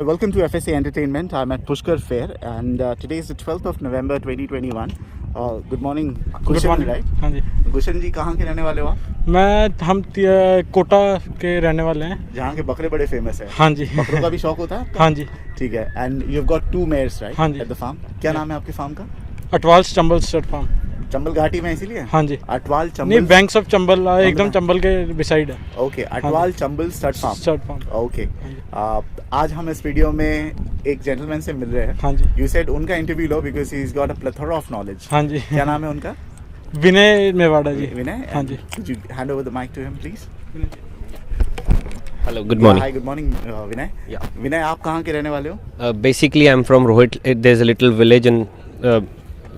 Welcome to FSA Entertainment. I'm at Pushkar Fair and today is the 12th of November 2021. Good morning. Good morning. right? हाँ जी, गुलशन जी कहाँ के रहने वाले हो आप? हम कोटा के रहने वाले हैं। जहाँ के बकरे बड़े फेमस है। हाँ जी। बकरों का भी शौक होता है आपका? हाँ जी। ठीक है। And you have got 2 mares right? हाँ जी। At the farm. क्या नाम है आपके फार्म का? Atwal Chambal stud farm. चंबल घाटी में इसीलिए? हाँ जी। अटवाल चंबल नहीं, बैंक्स ऑफ चंबल एकदम चंबल के बिसाइड है। Okay, Atwal Chambal stud farm. Okay. आज हम इस वीडियो में एक जेंटलमैन से मिल रहे हैं। हाँ जी। यू सेड उनका interview low because he is got a plethora of knowledge. हाँ जी। क्या नाम है उनका? विनय मेवाड़ा जी। विनय? हाँ जी। Could you hand over the mic to him please? Hello, good morning. Hi, good morning, Vinay. Yeah. Vinay, आप कहाँ के रहने वाले हो? Basically, I'm from Rohit. There's a little village in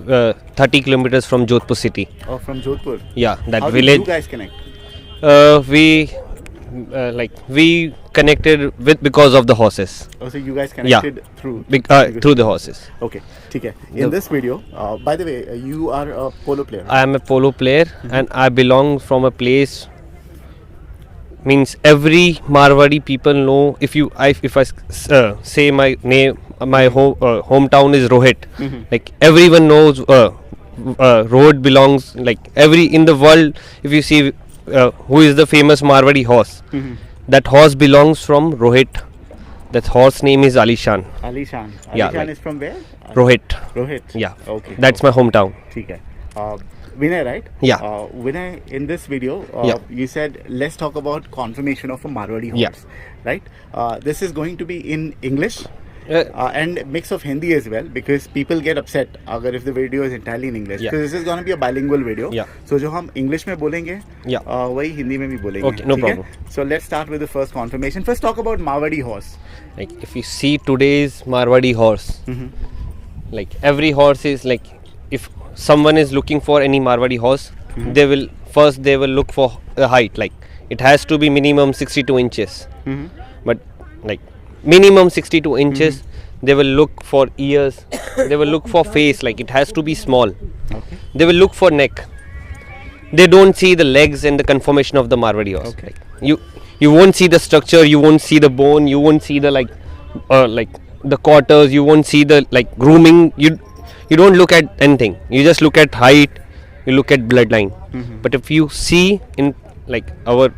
30 kilometers from Jodhpur city. Oh, from Jodhpur. Yeah, that How village. did you guys connect? We connected with because of the horses. Oh, so you guys connected through Through the horses. Okay, ठीक है. In this video, by the way, you are a polo player. I am a polo player and I belong from a place. Means every Marwadi people know if I say my name, my hometown is Rohit. Like everyone knows Rohit belongs, like every in the world, if you see who is the famous Marwadi horse, that horse belongs from Rohit. That horse name is Alishan. Alishan. Yeah, Alishan like is from where? Rohit. Rohit. Yeah. Okay. That's my hometown. ठीक है. Vinay, right? Yeah. Vinay, in this video, Yeah. you said let's talk about confirmation of a Marwadi horse. Yeah. Right? This is going to be in English. And mix of Hindi as well because people get upset अगर if the video is entirely in English. Yeah. Because this is going to be a bilingual video. Yeah. So जो हम English में बोलेंगे, Yeah. वही हिंदी में भी बोलेंगे. Okay, no ठीक है? problem. So let's start with the first confirmation. First talk about Marwadi horse. Like if you see today's Marwadi horse, like every horse is like, if someone is looking for any Marwadi horse, they will look for a height. Like it has to be minimum 62 inches. But like minimum 62 inches, they will look for ears, they will look for face, like it has to be small. Okay. They will look for neck. They don't see the legs and the conformation of the Marwadi horse. Okay. Like you won't see the structure, you won't see the bone, you won't see the like the quarters, you won't see the like grooming. You don't look at anything. You just look at height, you look at bloodline. But if you see in like our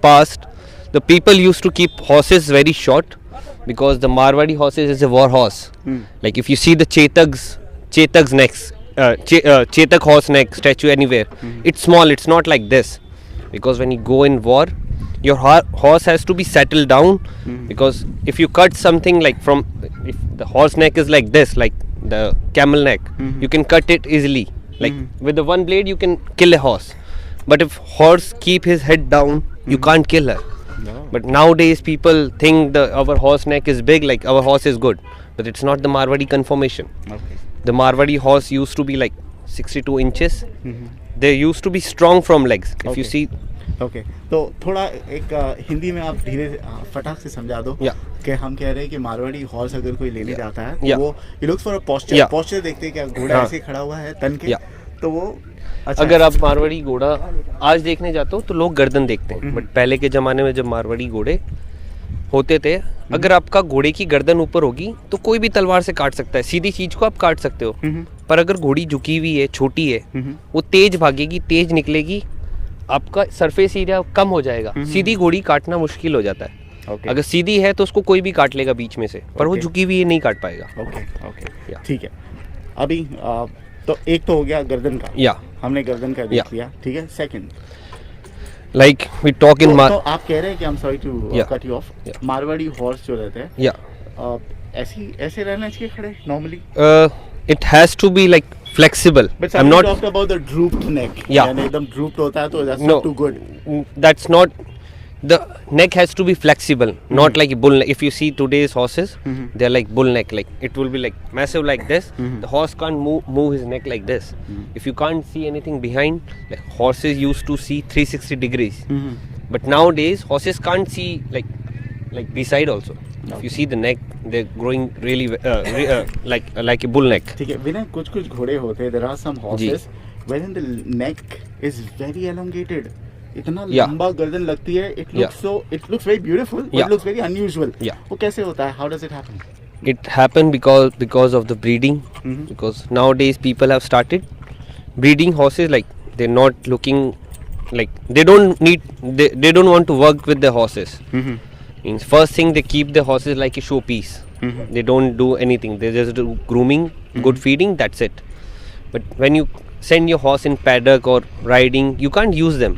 past, the people used to keep horses very short because the Marwadi horses is a war horse. Like if you see the Chetak's necks, Chetak horse neck statue anywhere, it's small, it's not like this. Because when you go in war, your horse has to be settled down. Because if you cut something like if the horse neck is like this, like the camel neck, you can cut it easily. Like with the one blade you can kill a horse. But if horse keep his head down, you can't kill her. No. But nowadays people think our horse neck is big, like our horse is good. But it's not the Marwadi conformation. Okay. The Marwadi horse used to be like 62 inches. They used to be strong from legs. If you see. Okay. तो थोड़ा एक हिंदी में आप धीरे फटाक से समझा दो कि हम कह रहे हैं कि मारवाड़ी हॉर्स अगर कोई लेने जाता है तो वो he looks for a posture. Posture देखते हैं क्या घोड़ा ऐसे खड़ा हुआ है तन के, तो वो अच्छा। अगर आप मारवाड़ी घोड़ा आज देखने जाते हो तो लोग गर्दन देखते हैं, बट पहले के जमाने में जब मारवाड़ी घोड़े होते थे, अगर आपका घोड़े की गर्दन ऊपर होगी तो कोई भी तलवार से काट सकता है, सीधी चीज को आप काट सकते हो। पर अगर घोड़ी झुकी हुई है, छोटी है, वो तेज भागेगी, तेज निकलेगी, आपका सरफेस एरिया कम हो जाएगा, सीधी घोड़ी काटना मुश्किल हो जाता है। Okay. अगर सीधी है तो उसको कोई भी काट लेगा बीच में से, पर वो झुकी हुई नहीं काट पाएगा। ओके, ठीक है। अभी तो एक तो हो गया गर्दन का, हमने गर्दन का देख लिया, ठीक है। Second, like we talk in तो आप कह रहे हैं कि I am sorry to cut you off, Marwari horse जो रहते हैं ऐसे रहना चाहिए खड़े normally? It has to be like flexible. But I'm not talking about the drooped neck. यानी एकदम drooped होता है तो that's not too good. That's not. The neck has to be flexible, not like a bull neck. If you see today's horses, they're like bull neck. Like it will be like massive like this. The horse can't move his neck like this. If you can't see anything behind, like horses used to see 360 degrees. But nowadays horses can't see like beside also. If you see the neck, they're growing really like a bull neck. ठीक है विनय, कुछ घोड़े होते हैं, there are some horses wherein the neck is very elongated. इतना Yeah. लंबा गर्दन लगती है, it Yeah. looks very beautiful, but Yeah. it looks very unusual. Yeah. वो कैसे होता है? How does it happen? It happened because of the breeding. Because nowadays people have started breeding horses, like they're not looking, like they don't want to work with their horses. Means first thing, they keep the horses like a showpiece. They don't do anything, they just do grooming, good feeding, that's it. But when you send your horse in paddock or riding, you can't use them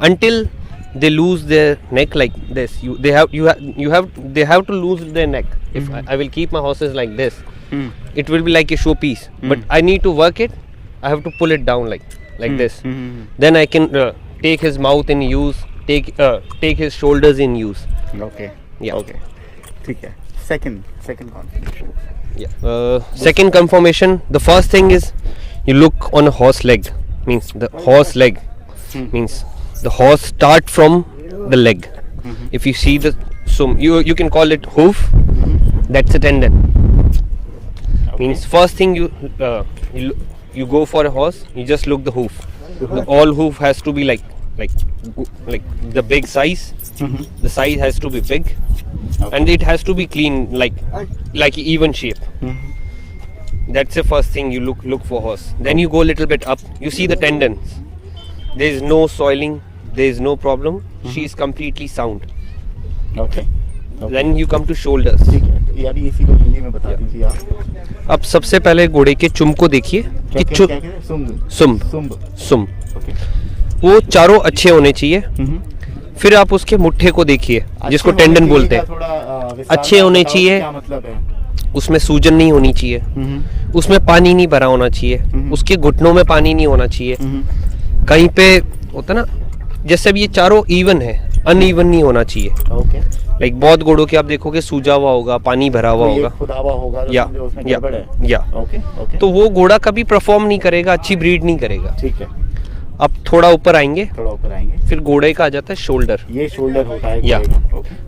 until they lose their neck like this. They have to lose their neck. If I will keep my horses like this, it will be like a showpiece. But I need to work it. I have to pull it down like this. Then I can take his mouth in use, take his shoulders in use. Okay. Yeah. Okay. ठीक है. Second confirmation. Yeah. Second confirmation. The first thing is you look on a horse leg. Means the horse leg. Means the horse start from the leg. If you see the you can call it hoof. That's a tendon. Means first thing you go for a horse, you just look the hoof. The all hoof has to be like the big size. The size has to be big, and it has to be clean, like even shape. That's the first thing you look for horse. Then you go a little bit up. You see the tendons. There is no soiling. There is no problem. She is completely sound. Okay. Then you come to shoulders. ठीक है. ये अभी इसी को हिंदी में बता दीजिए आप. अब सबसे पहले घोड़े के चुम को देखिए कि क्या सुम्ब. सुम Okay. वो चारों अच्छे होने चाहिए. फिर आप उसके मुट्ठे को देखिए, जिसको टेंडन बोलते हैं. अच्छे होने चाहिए. क्या मतलब है? उसमें सूजन नहीं होनी चाहिए, उसमें पानी नहीं भरा होना चाहिए, उसके घुटनों में पानी नहीं होना चाहिए. कहीं पे होता ना, जैसे भी ये चारों इवन है, अनइवन नहीं होना चाहिए. Okay. लाइक बहुत घोड़ों के आप देखोगे सूजा हुआ होगा, पानी भरा हुआ होगा, खुदा हुआ होगा, या उसमें गड़बड़ है. Okay. तो वो घोड़ा कभी परफॉर्म नहीं करेगा, अच्छी ब्रीड नहीं करेगा. ठीक है. अब थोड़ा ऊपर आएंगे, फिर घोड़े का आ जाता है शोल्डर. ये शोल्डर होता है. या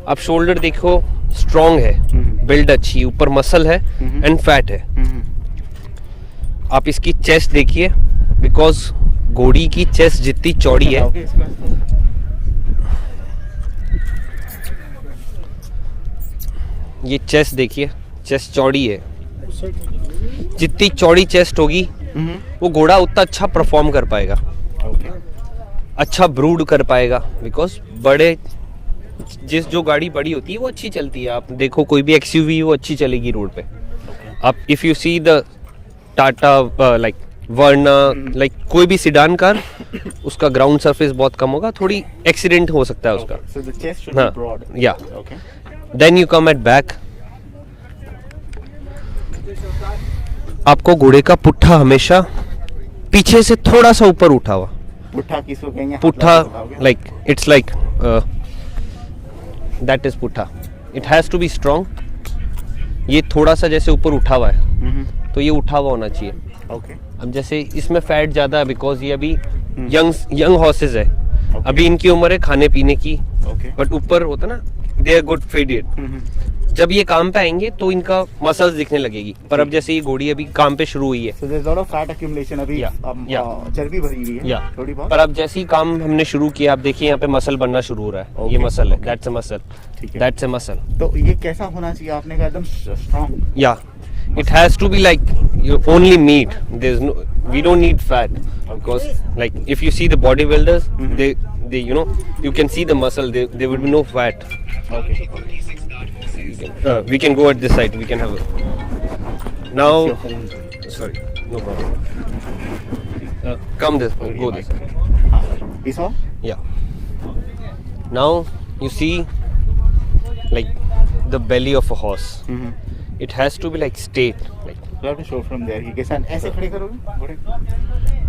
अब शोल्डर देखो, स्ट्रॉन्ग है, बिल्ड अच्छी, ऊपर मसल है एंड फैट है. आप इसकी चेस्ट देखिए, बिकॉज घोड़ी की चेस्ट जितनी चौड़ी है, ये चेस्ट देखिए, चेस्ट चौड़ी है. जितनी चौड़ी चेस्ट होगी वो घोड़ा उतना अच्छा परफॉर्म कर पाएगा. अच्छा ब्रूड कर पाएगा. बिकॉज बड़े जो गाड़ी बड़ी होती है वो अच्छी चलती है. आप देखो कोई भी XUV वो अच्छी चलेगी रोड पे. आप if you see the Tata like Verna, like कोई भी सिडान कार, उसका ग्राउंड सरफेस बहुत कम होगा, थोड़ी एक्सीडेंट हो सकता है उसका. So the chest should be broad. या Okay. Then you come at back. आपको घोड़े का पुट्ठा हमेशा पीछे से थोड़ा सा ऊपर उठा हुआ. पुट्ठा किसको कहेंगे? पुट्ठा like it's like that is पुट्ठा. It has to be strong. ये थोड़ा सा जैसे ऊपर उठा हुआ है, तो ये उठा हुआ होना चाहिए. Okay. अब जैसे इसमें फैट ज्यादा है, बिकॉज ये अभी यंग हॉर्सेस है. अभी इनकी उम्र है खाने पीने की. बट ऊपर होता ना, दे आर गुड फीडेड. जब ये काम पे आएंगे तो इनका मसल्स दिखने लगेगी. पर अब जैसे ये घोड़ी अभी काम पे शुरू हुई है, So there's a lot of fat accumulation अभी. चर्बी भरी हुई है. थोड़ी बहुत. पर अब जैसे ही काम हमने शुरू किया, आप देखिए यहाँ पे मसल बनना शुरू हो रहा है. ये मसल है, that's a muscle. That's a muscle. तो ये कैसा होना चाहिए? आपने कहा एकदम स्ट्रांग. या it has to be like you only meat. We don't need fat, because like if you see the bodybuilders, they you can see the muscle. There will be no fat. Okay. We can go at this side. We can have now. Sorry, no problem. Come this. Go this. This one? Yeah. Now you see like the belly of a horse. It has to be like straight. Like You have to show from there. ये कैसा ऐसे खड़े करोगे घोड़े?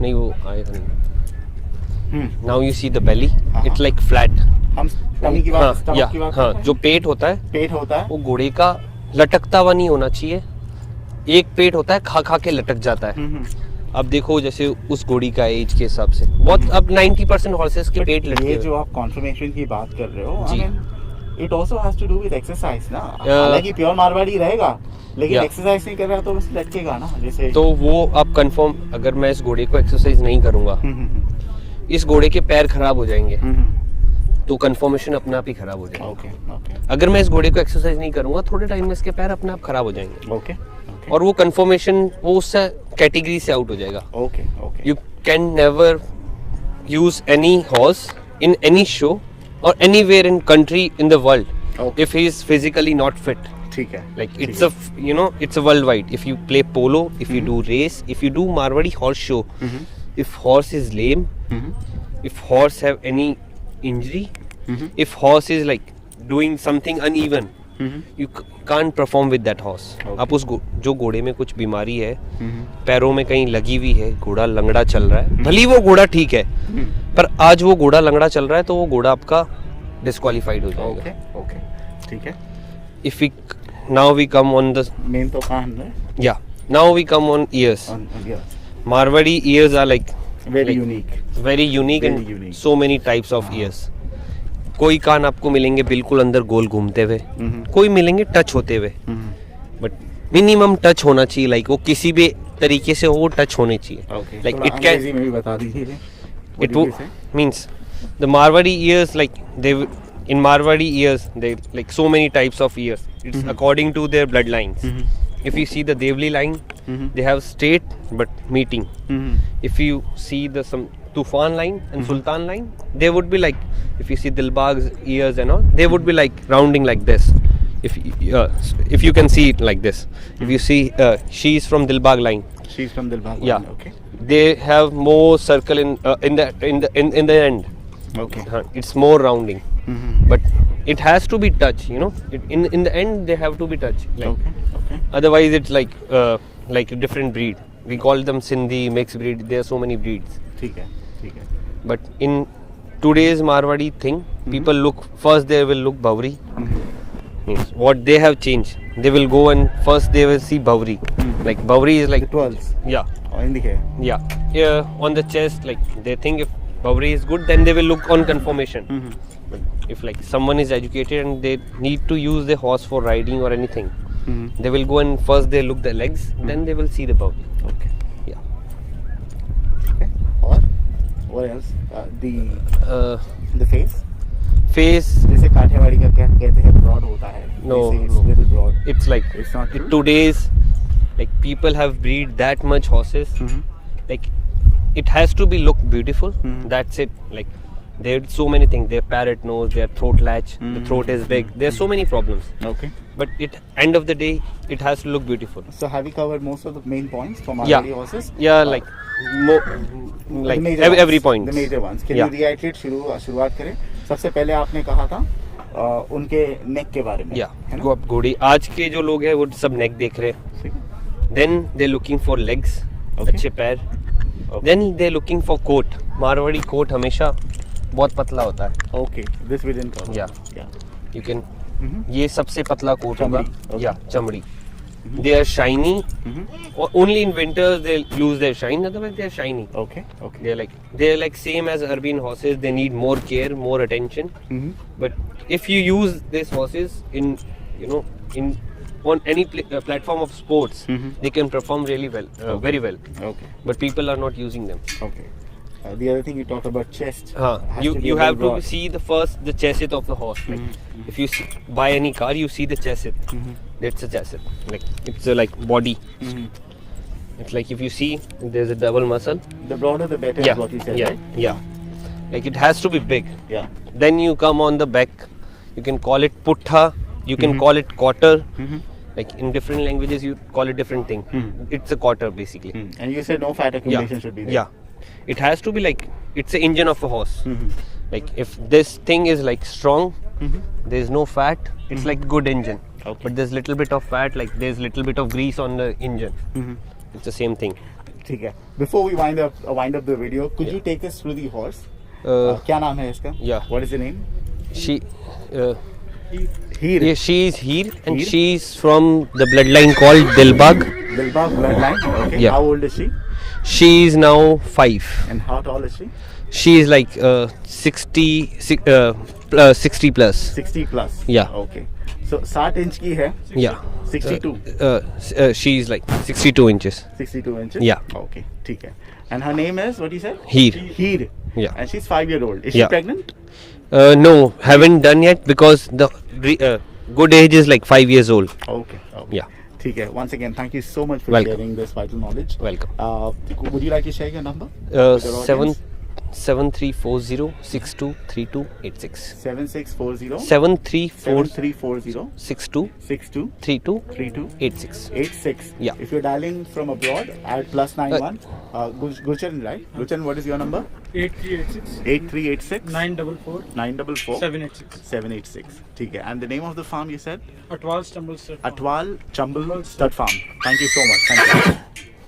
नहीं वो आएगा नहीं. Now you see the belly. It's like flat. हम टमी की बात, स्टमक की बात. हाँ, जो पेट होता है, पेट होता है, वो घोड़े का लटकता हुआ नहीं होना चाहिए. एक पेट होता है खा खा के लटक जाता है. अब देखो जैसे उस घोड़ी का एज के हिसाब से बहुत, अब 90% हॉर्सेस के पेट लटके. ये जो आप कॉन्फर्मेशन की बात कर रहे हो, जी, it also has to do with exercise ना. हालांकि प्योर मारवाड़ी रहेगा, लेकिन एक्सरसाइज नहीं कर रहा तो बस लटकेगा ना. जैसे तो वो आप कंफर्म, अगर मैं इस घोड़े को एक्सरसाइज नहीं करूंगा, इस घोड़े के पैर खराब हो जाएंगे तो कंफर्मेशन अपने आप ही खराब हो जाएगा। ओके ओके अगर मैं इस घोड़े को एक्सरसाइज नहीं करूंगा थोड़े टाइम में इसके पैर अपने आप खराब हो जाएंगे ओके और वो कंफर्मेशन वो उस कैटेगरी से आउट हो जाएगा। Okay okay you can never use any horse in any show और anywhere in country in the world Okay. if he is physically not fit. ठीक है Like it's a it's a worldwide. If you play polo, if you do race, if you do Marwadi horse show, if horse is lame, if horse have any injury, if horse is like doing something uneven, you can't perform with that horse. आप उस जो घोड़े में कुछ बीमारी है, पैरों में कहीं लगी हुई है, घोड़ा लंगड़ा चल रहा है, भली वो घोड़ा ठीक है, पर आज वो घोड़ा लंगड़ा चल रहा है तो वो घोड़ा आपका डिस्क्वालीफाइड हो जाएगा। ओके ओके ठीक है If we now we come on the main तो कान है yeah now we come on ears. yes Marwadi ears are like very like unique very unique Very and unique. so many types of ears. कोई कान आपको मिलेंगे बिल्कुल अंदर गोल घूमते हुए, कोई मिलेंगे टच होते हुए, बट मिनिमम टच होना चाहिए, लाइक वो किसी भी तरीके से वो टच होने चाहिए, ओके लाइक थोड़ा इट कैन अंग्रेजी में भी बता दीजिए it means the Marwadi ears, like they in Marwadi ears they like so many types of ears. It's according to their bloodlines. If you see the Devli line, they have straight but meeting. If you see the some Tufan line and Sultan line, they would be like, if you see Dilbag's ears and all, they would be like rounding like this. If you can see it like this, if you see she is from Dilbag line. she's from Dilbag Yeah. okay They have more circle in the end. okay It's more rounding, but it has to be touch. In the end they have to be touch. Like okay okay otherwise it's like a different breed. We call them Sindhi mixed breed. There are so many breeds. ठीक है But in today's Marwadi thing, people look first. They will look Bhavri. Means what they have changed. They will go and first they will see Bhavri. Like Bhavri is like 12 yeah. और हिंदी है Yeah, on the chest, like they think if Bhavri is good, then they will look on conformation. But if like someone is educated and they need to use the horse for riding or anything, they will go and first they look the legs, then they will see the Bhavri. okay Yeah. okay और what else the face Face, जैसे काठियावाड़ी का क्या कहते हैं broad होता है No, it's no. little broad it's like It's not true? today's like people have breed that much horses. Like it has to be look beautiful. That's it. Like there's so many things. Their parrot nose, their throat latch, the throat is big. There's so many problems. okay But end of the day, it has to look beautiful. so have we covered most of the main points for Yeah. Marwadi horses Yeah, like The major every ones, point. the major ones can Yeah. you reiterate शुरुआत करें सबसे पहले आपने कहा था उनके नेक के बारे में Yeah. है ना Go up घोड़ी. आज के जो लोग हैं वो सब neck देख रहे हैं. ठीक है Then they're looking for legs, Okay. अच्छे पैर. Then they're looking for coat. Marwari coat हमेशा बहुत पतला होता है. okay this we didn't cover Yeah. You can ये सबसे पतला कोट होगा. चमड़ी, okay. Yeah, चमड़ी. They are shiny. Only in winters they lose their shine. Otherwise they are shiny. okay okay They're like same as urban horses. They need more care, more attention. But if you use these horses in on any platform of sports, they can perform really well, very well. okay But people are not using them. okay the other thing you talked about chest has You to be you well have to broad. see the chassis of the horse. Like if you buy any car, you see the chassis. That's a chassis. Like it's a like body. It's like if you see there's a double muscle. the broader the better is what you said right? Yeah. Like it has to be big. yeah Then you come on the back. You can call it putha. You can call it quarter. Like in different languages, you call it different thing. It's a quarter basically. and you said no fat accumulation should be there Yeah. It has to be like it's the engine of a horse. Like if this thing is like strong, there's no fat. It's like good engine. Okay. But there's little bit of fat. Like there's little bit of grease on the engine. It's the same thing. ठीक है before we wind up the video could you take us through the horse क्या नाम है इसका Yeah. what is the name She. Heer Yeah, she's here and Heer? she's from the bloodline called Dilbag. Dilbag bloodline okay Yeah. how old is she She's now 5. and how tall is she She is like 60 plus. 60 plus Yeah. okay so 60 inch की है Yeah. 62 She's like 62 inches. 62 inches Yeah. okay ठीक है And her name is, what you said? Heer. Heer. Yeah. And she's 5-year-old. Is she Yeah. pregnant? No, haven't done yet because the good age is like 5 years old. Okay. Yeah. ठीक है. Once again, thank you so much for Welcome. sharing this vital knowledge. Welcome. Would you like to share your number? with our audience? 7340 7640 7340 62 86. 86. Yeah. If you're dialing from abroad, add +91. Gulchan, right? Gulchan, what is your number? 8386 8386 944 944 786 786. ठीक है. And the name of the farm you said? Atwal Stumble Sir. Atwal Chambal Stud Farm. Thank you so much. Thank you.